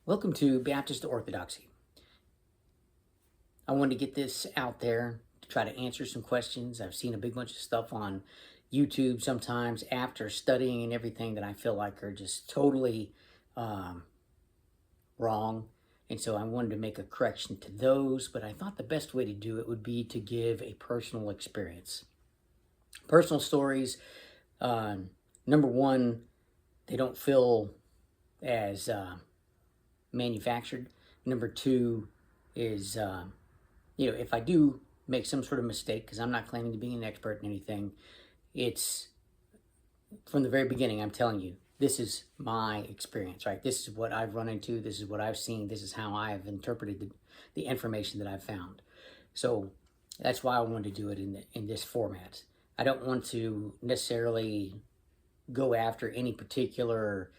Welcome to Baptist Orthodoxy. I wanted to get this out there to try to answer some questions. I've seen a big bunch of stuff on YouTube sometimes after studying and everything that I feel like are just totally wrong. And so I wanted to make a correction to those, but I thought the best way to do it would be to give a personal experience. Personal stories, number one, they don't feel as manufactured. Number two is, if I do make some sort of mistake, because I'm not claiming to be an expert in anything, it's from the very beginning, I'm telling you, this is my experience, right? This is what I've run into. This is what I've seen. This is how I've interpreted the information that I've found. So that's why I wanted to do it in this format. I don't want to necessarily go after any particular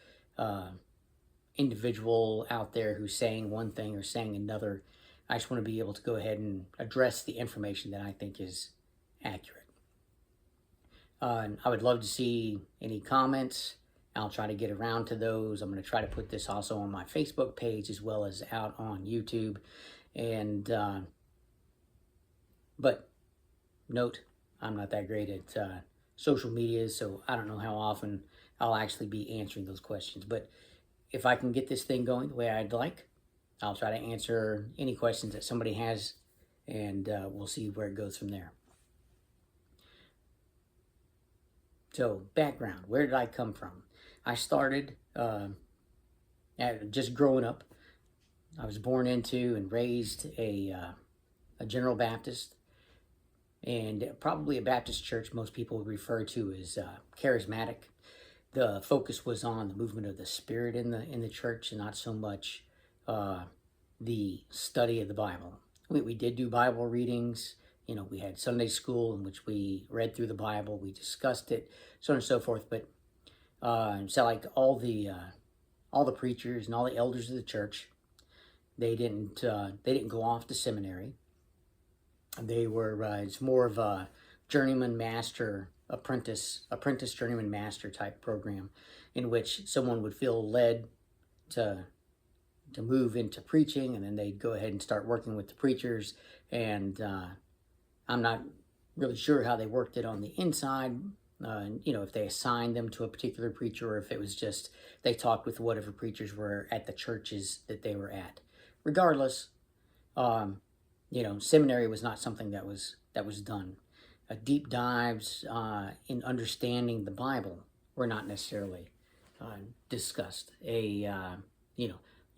individual out there who's saying one thing or saying another. I just want to be able to go ahead and address the information that I think is accurate. I would love to see any comments. I'll try to get around to those. I'm going to try to put this also on my Facebook page as well as out on YouTube. And but note, I'm not that great at social media, so I don't know how often I'll actually be answering those questions. But if I can get this thing going the way I'd like, I'll try to answer any questions that somebody has, and we'll see where it goes from there. So, background, where did I come from? I started just growing up. I was born into and raised a General Baptist, and probably a Baptist church most people would refer to as charismatic. The focus was on the movement of the Spirit in the church, and not so much the study of the Bible. We did do Bible readings. We had Sunday school in which we read through the Bible, we discussed it, so on and so forth. But so like all the preachers and all the elders of the church, they didn't go off to seminary. They were it's more of a journeyman master apprentice journeyman master type program, in which someone would feel led to move into preaching, and then they'd go ahead and start working with the preachers. And I'm not really sure how they worked it on the inside, if they assigned them to a particular preacher, or if it was just they talked with whatever preachers were at the churches that they were at. Regardless, seminary was not something that was done. Deep dives in understanding the Bible were not necessarily discussed.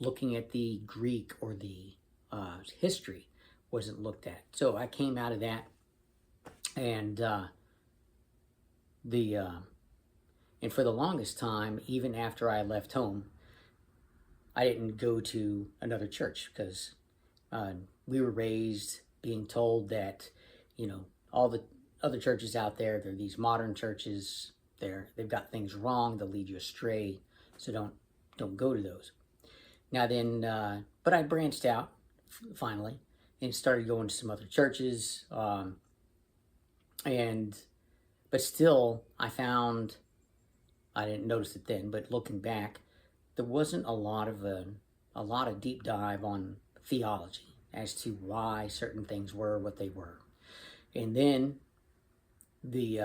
Looking at the Greek or the history wasn't looked at. So I came out of that, and and for the longest time, even after I left home, I didn't go to another church, because we were raised being told that all the other churches out there, they're these modern churches. They've got things wrong. They'll lead you astray. So don't go to those. Now then, but I branched out finally and started going to some other churches. But still, I found, I didn't notice it then, but looking back, there wasn't a lot of deep dive on theology as to why certain things were what they were. And then the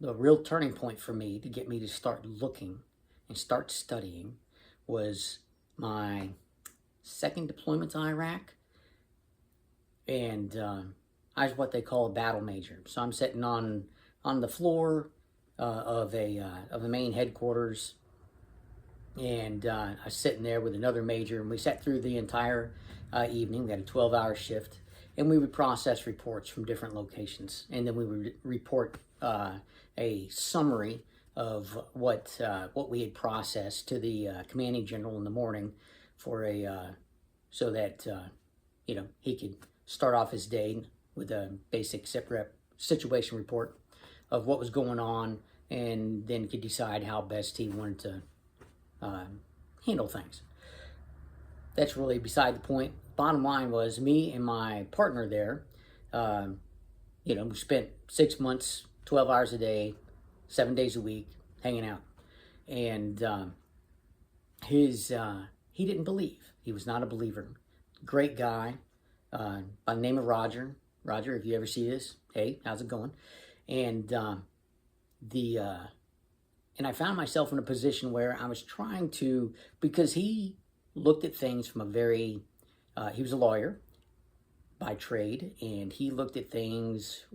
real turning point for me to get me to start looking and start studying was my second deployment to Iraq. And I was what they call a battle major. So I'm sitting on the floor of the main headquarters, and I was sitting there with another major, and we sat through the entire evening. We had a 12-hour shift, and we would process reports from different locations, and then we would report a summary of what we had processed to the commanding general in the morning, for so that he could start off his day with a basic situation report of what was going on, and then could decide how best he wanted to handle things. That's really beside the point. Bottom line was, me and my partner there, we spent 6 months, 12 hours a day, 7 days a week, hanging out. And he didn't believe. He was not a believer. Great guy, by the name of Roger. Roger, if you ever see this, hey, how's it going? And and I found myself in a position where I was trying to, because he looked at things from a very, he was a lawyer by trade, and he looked at things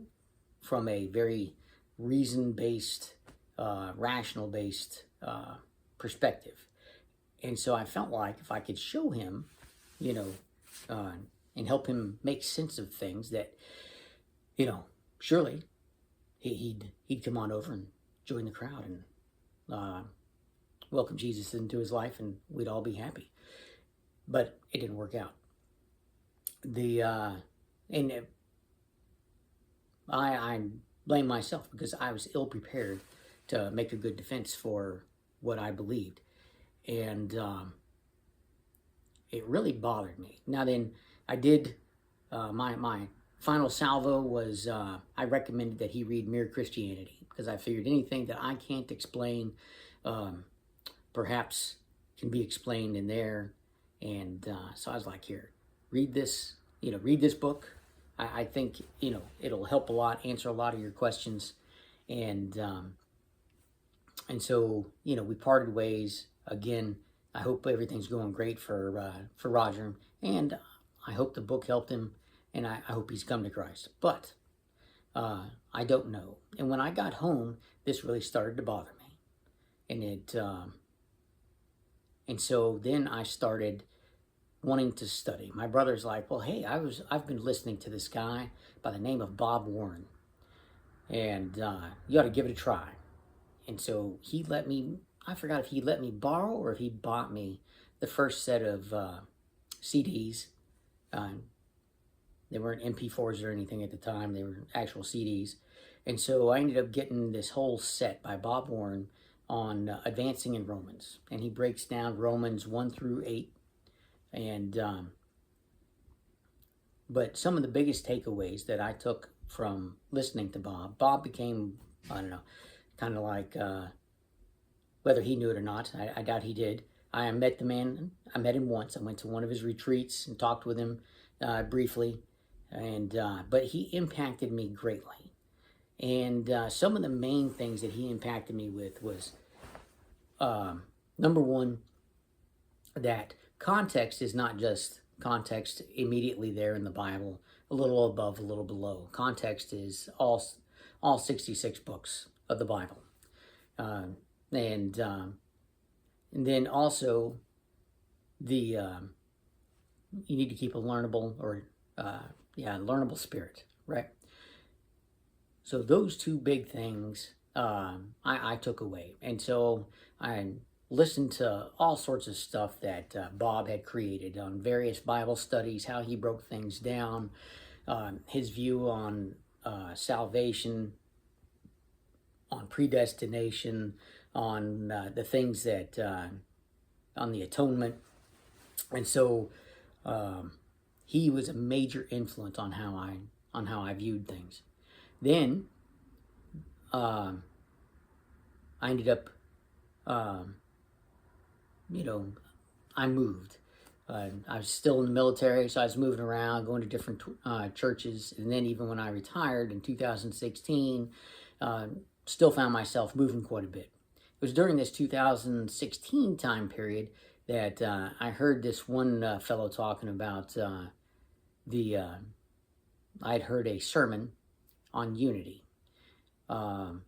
from a very reason-based, rational-based perspective. And so I felt like if I could show him, you know, and help him make sense of things, that, you know, surely he'd come on over and join the crowd and welcome Jesus into his life, and we'd all be happy. But it didn't work out. I blame myself, because I was ill prepared to make a good defense for what I believed, and it really bothered me. Now then, I did my final salvo was I recommended that he read Mere Christianity, because I figured anything that I can't explain perhaps can be explained in there. And so I was like, here, read this, read this book. I think, it'll help a lot, answer a lot of your questions. And so, we parted ways. Again, I hope everything's going great for Roger, and I hope the book helped him, and I hope he's come to Christ. But I don't know. And when I got home, this really started to bother me. And so then I started wanting to study. My brother's like, well, hey, I've been listening to this guy by the name of Bob Warren, and you ought to give it a try. And so he let me, I forgot if he let me borrow or if he bought me the first set of CDs. They weren't MP4s or anything at the time. They were actual CDs. And so I ended up getting this whole set by Bob Warren on advancing in Romans. And he breaks down Romans 1 through 8. And but some of the biggest takeaways that I took from listening to Bob became, I don't know, kind of like, whether he knew it or not, I doubt he did. I met the man. I met him once. I went to one of his retreats and talked with him briefly, and but he impacted me greatly. And some of the main things that he impacted me with was, number one, that context is not just context immediately there in the Bible, a little above, a little below. Context is all 66 books of the Bible. And then also you need to keep a learnable learnable spirit, right? So those two big things I took away. And so I listened to all sorts of stuff that Bob had created on various Bible studies, how he broke things down, his view on salvation, on predestination, on the things that, on the atonement. And so he was a major influence on how I viewed things. Then I ended up, I moved. I was still in the military, so I was moving around, going to different churches. And then even when I retired in 2016, still found myself moving quite a bit. It was during this 2016 time period that I heard this one fellow talking about I'd heard a sermon on unity. And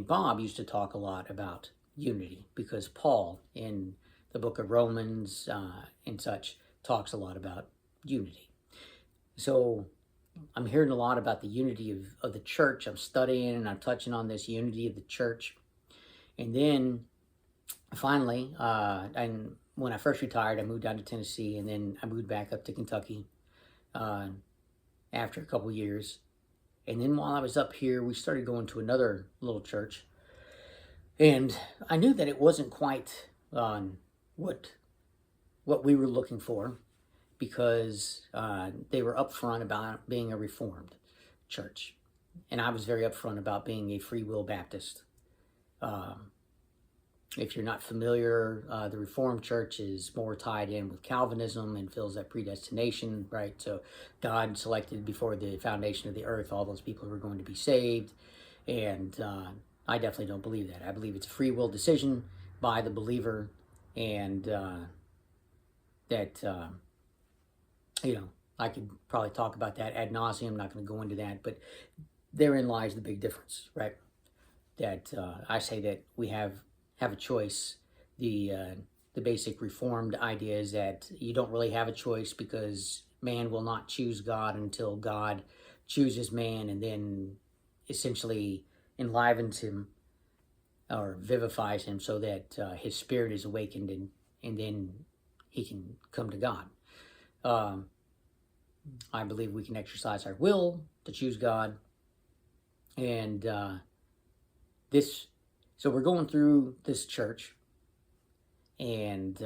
Bob used to talk a lot about unity, because Paul in the book of Romans and such talks a lot about unity. So I'm hearing a lot about the unity of the church. I'm studying and I'm touching on this unity of the church. And then finally, when I first retired, I moved down to Tennessee, and then I moved back up to Kentucky after a couple years. And then while I was up here, we started going to another little church. And I knew that it wasn't quite what we were looking for, because they were upfront about being a Reformed church. And I was very upfront about being a Free Will Baptist. If you're not familiar, the Reformed Church is more tied in with Calvinism and feels that predestination, right? So God selected before the foundation of the earth all those people who are going to be saved. And I definitely don't believe that. I believe it's a free will decision by the believer, and that, I could probably talk about that ad nauseum. I'm not going to go into that, but therein lies the big difference, right? That I say that we have a choice. The basic Reformed idea is that you don't really have a choice, because man will not choose God until God chooses man, and then essentially enlivens him or vivifies him so that his spirit is awakened, and then he can come to God. I believe we can exercise our will to choose God, and so we're going through this church, and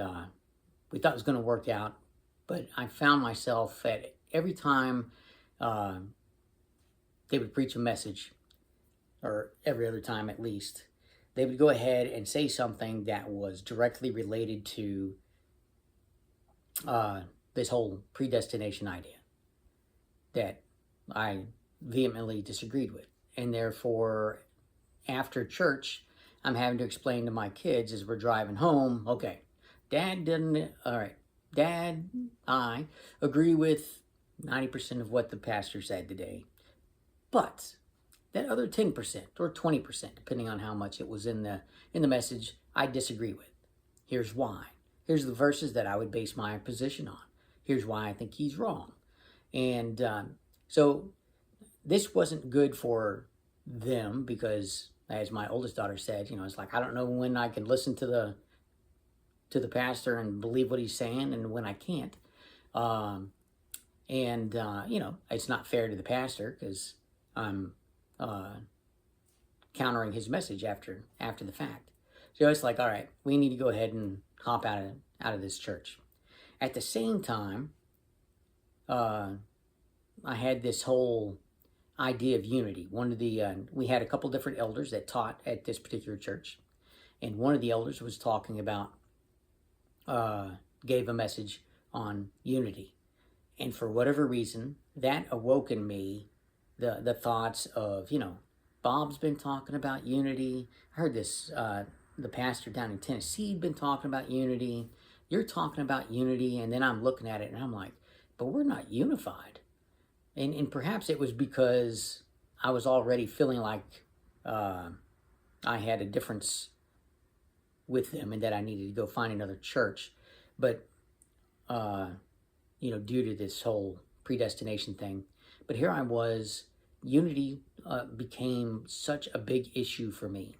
we thought it was going to work out, but I found myself at every time they would preach a message, or every other time at least, they would go ahead and say something that was directly related to this whole predestination idea that I vehemently disagreed with. And therefore, after church, I'm having to explain to my kids as we're driving home, okay, Dad, I agree with 90% of what the pastor said today, but that other 10% or 20%, depending on how much it was in the message, I disagree with. Here's why. Here's the verses that I would base my position on. Here's why I think he's wrong. And so this wasn't good for them, because, as my oldest daughter said, it's like, I don't know when I can listen to the pastor and believe what he's saying, and when I can't. It's not fair to the pastor, because I'm countering his message after the fact. So it's like, all right, we need to go ahead and hop out of this church. At the same time, I had this whole idea of unity. We had a couple different elders that taught at this particular church, and one of the elders was talking about, gave a message on unity, and for whatever reason, that awoke in me the thoughts of, Bob's been talking about unity. I heard this, the pastor down in Tennessee had been talking about unity. You're talking about unity, and then I'm looking at it and I'm like, but we're not unified. And perhaps it was because I was already feeling like I had a difference with them, and that I needed to go find another church. But, due to this whole predestination thing. But here I was, unity became such a big issue for me.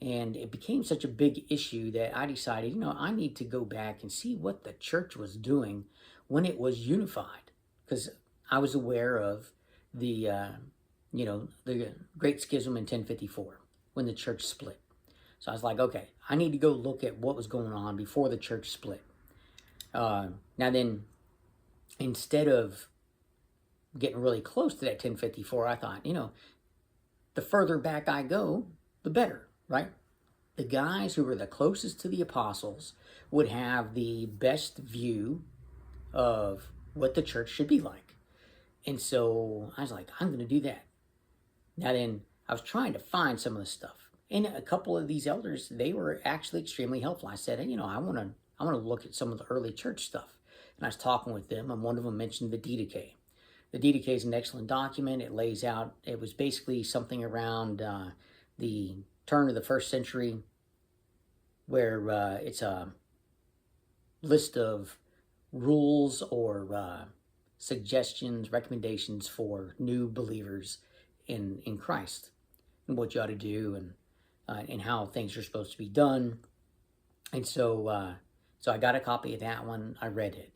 And it became such a big issue that I decided, I need to go back and see what the church was doing when it was unified. Because I was aware of the Great Schism in 1054, when the church split. So I was like, okay, I need to go look at what was going on before the church split. Now then, instead of getting really close to that 1054, I thought, the further back I go, the better, right? The guys who were the closest to the apostles would have the best view of what the church should be like. And so I was like, I'm going to do that. Now then, I was trying to find some of the stuff. And a couple of these elders, they were actually extremely helpful. I said, I want to look at some of the early church stuff. And I was talking with them, and one of them mentioned the Didache. The Didache is an excellent document. It lays out, it was basically something around the turn of the first century, where it's a list of rules or suggestions, recommendations for new believers in Christ, and what you ought to do, and how things are supposed to be done. And so I got a copy of that one. I read it.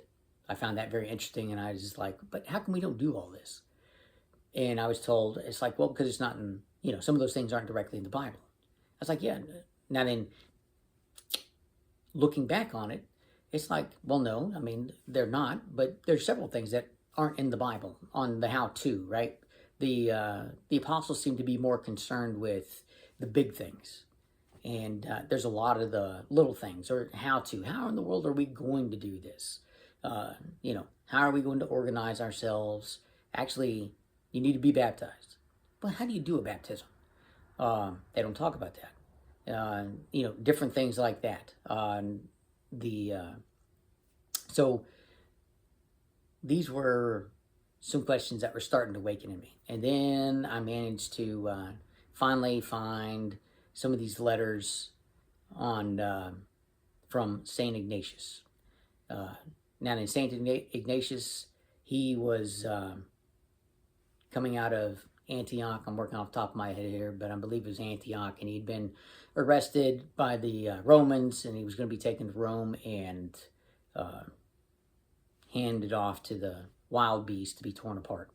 I found that very interesting, and I was just like, but how come we don't do all this? And I was told, it's like, well, because it's not in, some of those things aren't directly in the Bible. I was like, yeah. Now then, looking back on it, it's like, well, no, they're not, but there's several things that aren't in the Bible on the how-to, right? The apostles seem to be more concerned with the big things. And there's a lot of the little things, or how in the world are we going to do this? How are we going to organize ourselves? Actually, you need to be baptized. But how do you do a baptism? They don't talk about that. Different things like that. So these were some questions that were starting to awaken in me. And then I managed to finally find some of these letters from Saint Ignatius. Now, in Saint Ignatius, he was coming out of Antioch. I'm working off the top of my head here, but I believe it was Antioch, and he'd been arrested by the Romans, and he was going to be taken to Rome and handed off to the wild beast to be torn apart.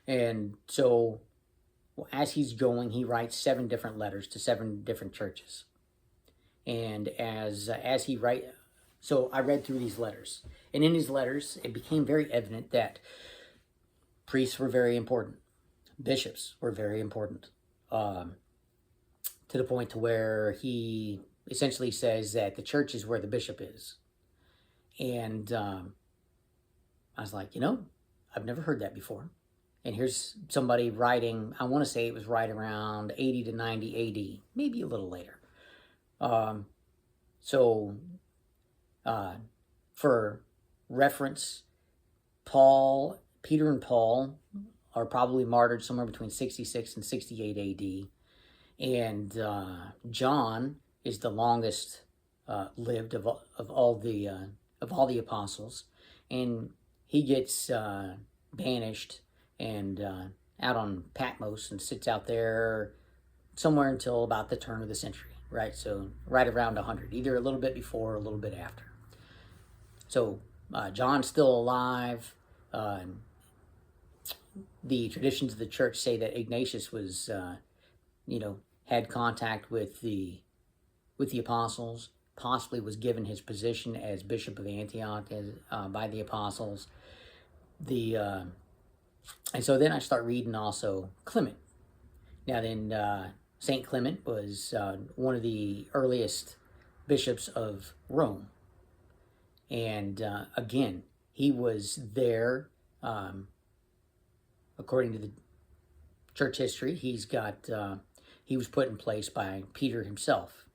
And so, as he's going, he writes 7 different letters to 7 different churches. And as he writes, so I read through these letters, and in his letters, it became very evident that priests were very important, bishops were very important, to the point to where he essentially says that the church is where the bishop is. And I was like, I've never heard that before. And here's somebody writing, I want to say it was right around 80 to 90 AD, maybe a little later. For reference, Peter and Paul are probably martyred somewhere between 66 and 68 AD. And John is the longest lived of all the apostles. And he gets banished and out on Patmos and sits out there somewhere until about the turn of the century, right? So right around 100, either a little bit before or a little bit after. So John's still alive. The traditions of the church say that Ignatius was, had contact with the apostles, possibly was given his position as Bishop of Antioch by the apostles. And so then I start reading also Clement. Now then, Saint Clement was one of the earliest bishops of Rome. And again, he was there, according to the church history, he was put in place by Peter himself.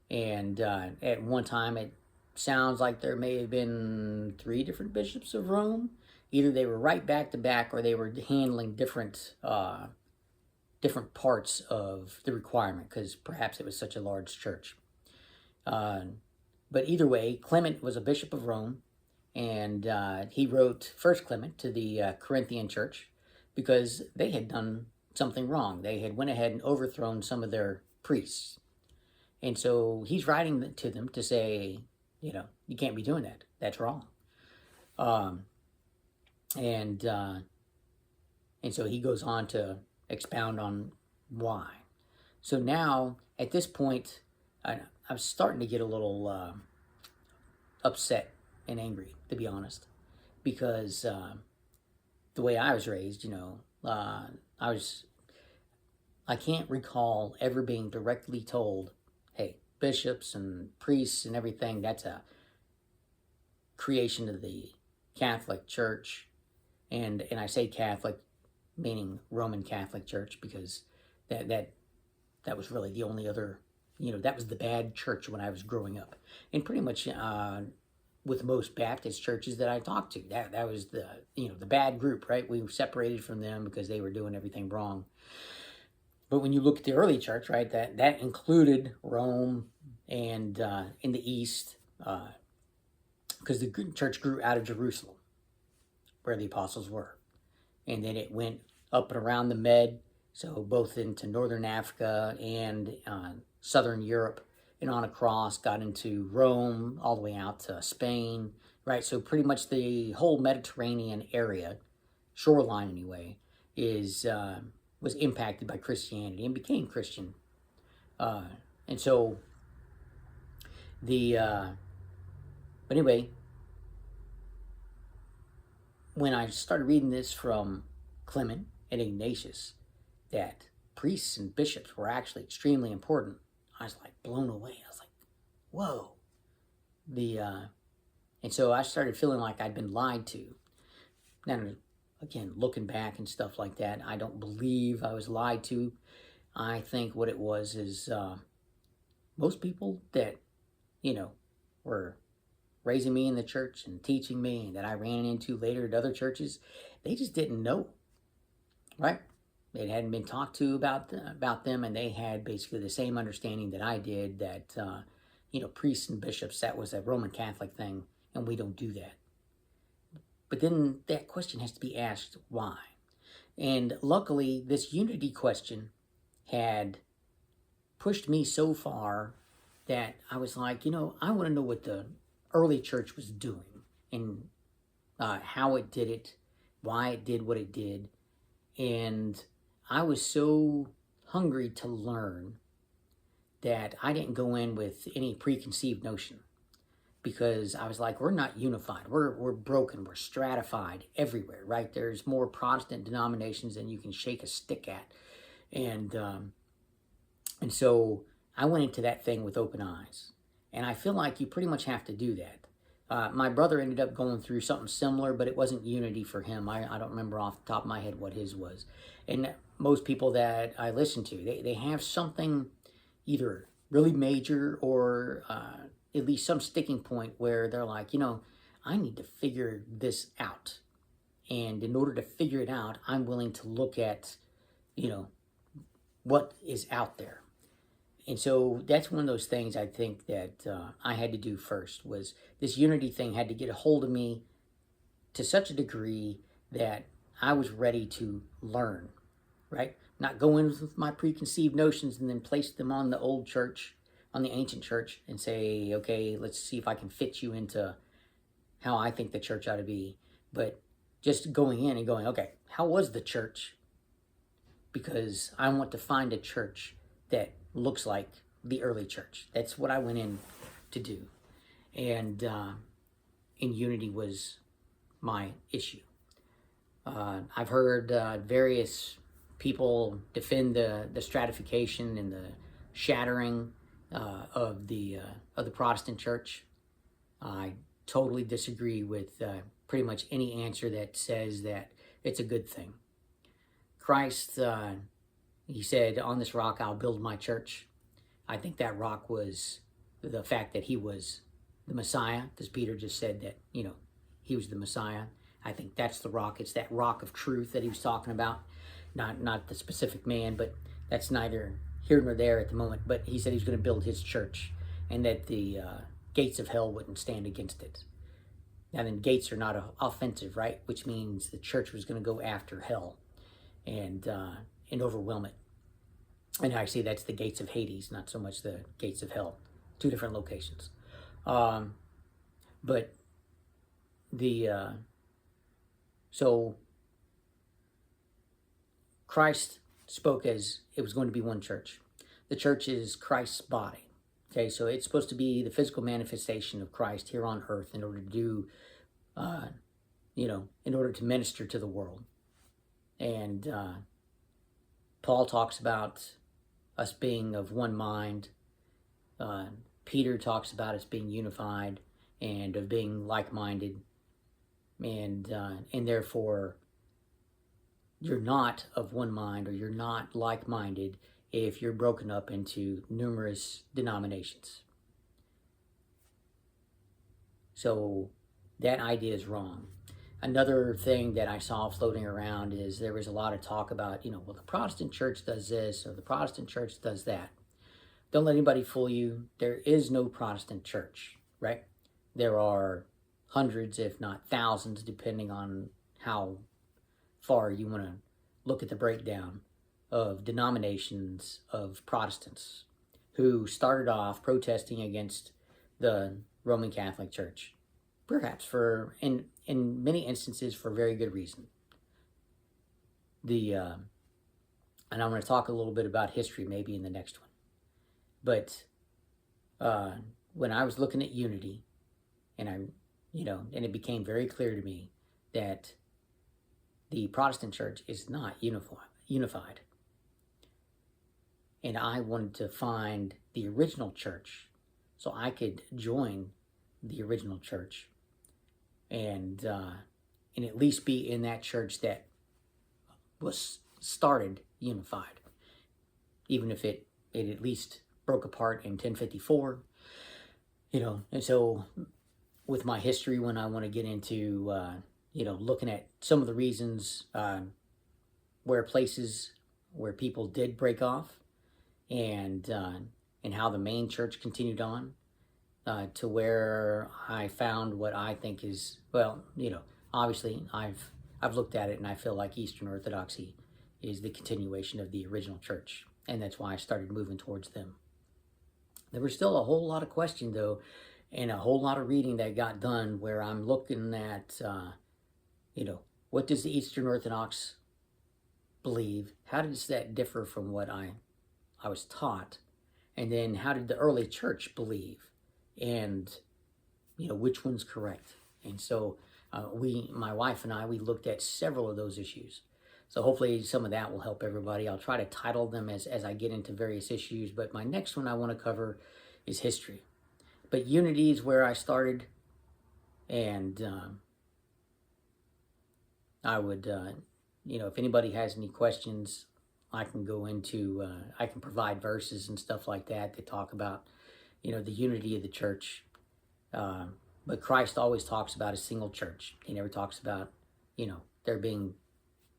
And at one time, it sounds like there may have been 3 different bishops of Rome. Either they were right back to back, or they were handling different parts of the requirement, because perhaps it was such a large church. But either way, Clement was a bishop of Rome, and he wrote First Clement to the Corinthian church because they had done something wrong. They had went ahead and overthrown some of their priests. And so he's writing to them to say, you can't be doing that. That's wrong. And so he goes on to expound on why. So now, at this point, I'm starting to get a little upset and angry, to be honest, because the way I was raised, I can't recall ever being directly told, hey, bishops and priests and everything, that's a creation of the Catholic Church. And I say Catholic, meaning Roman Catholic Church, because that was really the only other, that was the bad church when I was growing up. And pretty much with most Baptist churches that I talked to, that was the bad group, right? We were separated from them because they were doing everything wrong. But when you look at the early church, right, that included Rome and in the East, because the church grew out of Jerusalem, where the apostles were. And then it went up and around the Med, so both into northern Africa and southern Europe, and on across, got into Rome, all the way out to Spain, right? So pretty much the whole Mediterranean area, shoreline anyway, was impacted by Christianity and became Christian. And so but anyway, when I started reading this from Clement and Ignatius, that priests and bishops were actually extremely important, I was like blown away. I was like, whoa. And so I started feeling like I'd been lied to. Now, again, looking back and stuff like that, I don't believe I was lied to. I think what it was is most people that, were raising me in the church and teaching me and that I ran into later at other churches, they just didn't know, right? It hadn't been talked to about them, and they had basically the same understanding that I did, that, priests and bishops, that was a Roman Catholic thing, and we don't do that. But then that question has to be asked, why? And luckily, this unity question had pushed me so far that I was like, I want to know what the early church was doing, and how it did it, why it did what it did. And I was so hungry to learn that I didn't go in with any preconceived notion, because I was like, we're not unified. We're broken. We're stratified everywhere, right? There's more Protestant denominations than you can shake a stick at. And so I went into that thing with open eyes. And I feel like you pretty much have to do that. My brother ended up going through something similar, but it wasn't unity for him. I don't remember off the top of my head what his was. And most people that I listen to, they have something either really major or at least some sticking point where they're like, I need to figure this out. And in order to figure it out, I'm willing to look at, what is out there. And so that's one of those things I think that I had to do first, was this unity thing had to get a hold of me to such a degree that I was ready to learn, right? Not go in with my preconceived notions and then place them on the old church, on the ancient church, and say, okay, let's see if I can fit you into how I think the church ought to be. But just going in and going, okay, how was the church? Because I want to find a church that looks like the early church. That's what I went in to do. And unity was my issue. I've heard various people defend the stratification and the shattering of the Protestant church. I totally disagree with pretty much any answer that says that it's a good thing. Christ, he said, on this rock I'll build my church. I think that rock was the fact that he was the Messiah, because Peter just said that, he was the Messiah. I think that's the rock. It's that rock of truth that he was talking about. Not the specific man, but that's neither here nor there at the moment. But he said he was going to build his church, and that the gates of hell wouldn't stand against it. Now then, gates are not offensive, right? Which means the church was going to go after hell and overwhelm it. And actually, that's the gates of Hades, not so much the gates of hell. Two different locations. But so Christ spoke as it was going to be one church. The church is Christ's body. Okay, so it's supposed to be the physical manifestation of Christ here on earth in order to do, in order to minister to the world. And Paul talks about us being of one mind. Peter talks about us being unified and of being like-minded. And therefore, you're not of one mind, or you're not like-minded if you're broken up into numerous denominations. So that idea is wrong. Another thing that I saw floating around is there was a lot of talk about, well, the Protestant church does this or the Protestant church does that. Don't let anybody fool you. There is no Protestant church, right? There are hundreds, if not thousands, depending on how far you want to look at the breakdown of denominations of Protestants who started off protesting against the Roman Catholic Church, perhaps in many instances for very good reason. And I'm going to talk a little bit about history maybe in the next one. But when I was looking at unity, and and it became very clear to me that the Protestant church is not unified. And I wanted to find the original church so I could join the original church and at least be in that church that was started unified, even if it at least broke apart in 1054, And so with my history, when I want to get into, looking at some of the reasons where places where people did break off, and how the main church continued on, to where I found what I think is, obviously I've looked at it and I feel like Eastern Orthodoxy is the continuation of the original church, and that's why I started moving towards them. There was still a whole lot of question though, and a whole lot of reading that got done where I'm looking at, what does the Eastern Orthodox believe? How does that differ from what I was taught? And then how did the early church believe? And, which one's correct? And so my wife and I, we looked at several of those issues. So hopefully some of that will help everybody. I'll try to title them as I get into various issues, but my next one I want to cover is history. But unity is where I started, and I would, if anybody has any questions, I can go into, I can provide verses and stuff like that to talk about, the unity of the church. But Christ always talks about a single church. He never talks about, there being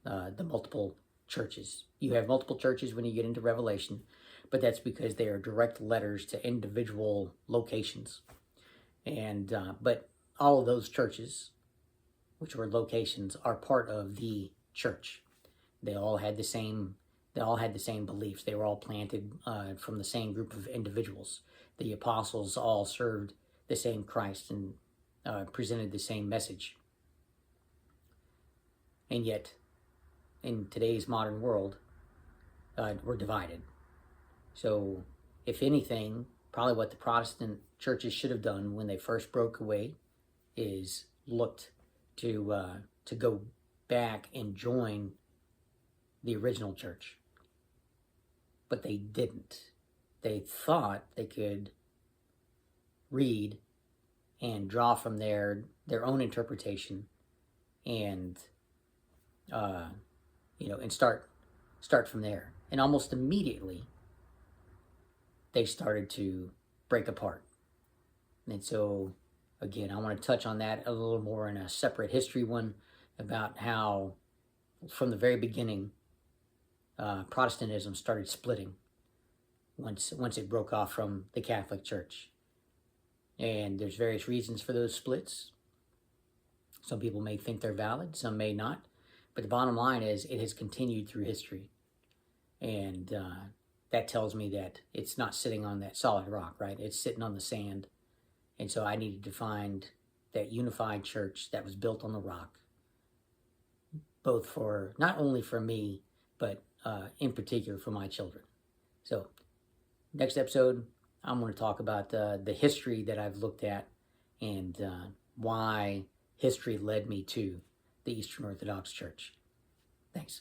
the multiple churches. You have multiple churches when you get into Revelation, but that's because they are direct letters to individual locations. And but all of those churches, which were locations, are part of the church. They all had the same beliefs. They were all planted from the same group of individuals. The apostles all served the same Christ and presented the same message. And yet, in today's modern world, we're divided. So, if anything, probably what the Protestant churches should have done when they first broke away is looked to go back and join the original church. But they didn't. They thought they could read and draw from their own interpretation and and start from there. And almost immediately they started to break apart. And so again, I want to touch on that a little more in a separate history one, about how from the very beginning Protestantism started splitting once it broke off from the Catholic Church. And there's various reasons for those splits. Some people may think they're valid, some may not. But the bottom line is it has continued through history. And that tells me that it's not sitting on that solid rock, right? It's sitting on the sand. And so I needed to find that unified church that was built on the rock, both for, not only for me, but in particular for my children. So next episode, I'm going to talk about the history that I've looked at and why history led me to the Eastern Orthodox Church. Thanks.